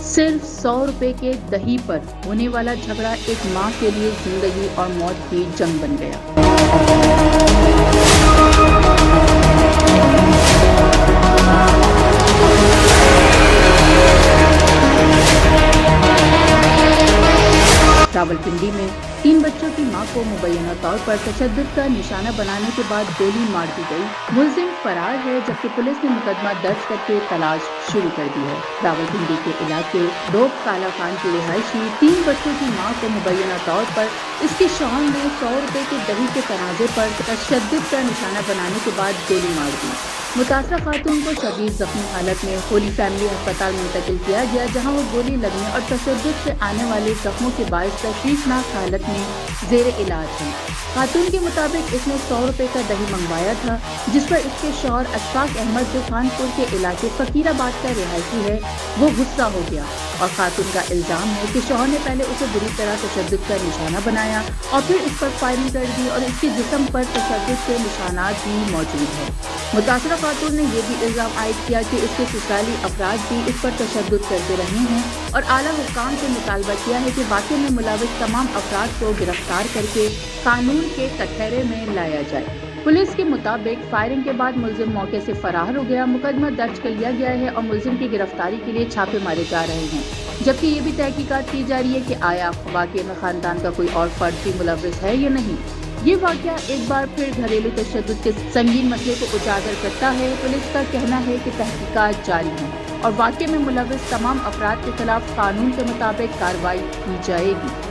सिर्फ 100 रुपए के दही पर होने वाला झगड़ा एक माँ के लिए जिंदगी और मौत की जंग बन गया। रावलपिंडी में 3 बच्चों की मां को मुबैना तौर पर तशद्दुद का निशाना बनाने के बाद गोली मार दी गई। मुलजिम फरार है, जबकि पुलिस ने मुकदमा दर्ज करके तलाश शुरू कर दी है। रावलपिंडी के इलाके डोब काला खान की रिहायशी 3 बच्चों की मां को मुबैना तौर पर इसके शौहर ने 100 रुपए के दही के तराजे पर तशद्दुद का निशाना बनाने के बाद गोली मार दी। मुतासरा खातून को शदीद जख्मी हालत में होली फैमिली अस्पताल मुंतकिल किया गया, जहां वो गोली लगने और तशद्दुद से आने वाले जख्मों के बायस तशवीशनाक हालत में जेर इलाज है। खातून के मुताबिक इसने 100 रुपए का दही मंगवाया था, जिस पर इसके शौहर अशफाक अहमद, जो खानपुर के इलाके फकीराबाद का रिहायशी है, वो गुस्सा हो गया और खातून का इल्जाम है कि शौहर ने पहले उसे बुरी तरह तशद्दुद का निशाना बनाया और फिर इस पर फायरिंग कर दी और इसके जिस्म पर तशद्दुद के निशानात भी मौजूद है। मुतासरा खातून ने यह भी इल्जाम आयद किया कि उसके ससुराली अफराद भी इस पर तशद्दुद करते रहे हैं और आला हुक्काम से मुतालबा किया है कि वाक़े में मुलविस तमाम अफराद को गिरफ्तार करके कानून के कटहरे में लाया जाए। पुलिस के मुताबिक फायरिंग के बाद मुलजिम मौके से फरार हो गया। मुकदमा दर्ज कर लिया गया है और मुलजिम की गिरफ्तारी के लिए छापे मारे जा रहे हैं, जबकि ये भी तहकीकात की जा रही है कि आया वाक़े में खानदान का कोई और फर्द भी मुलविस है या नहीं। ये वाक़या एक बार फिर घरेलू तशद्दुद के संगीन मसले को उजागर करता है। पुलिस का कहना है कि तहकीकात जारी है और वाक़े में मुलविस तमाम अफराद के खिलाफ कानून के मुताबिक कार्रवाई की जाएगी।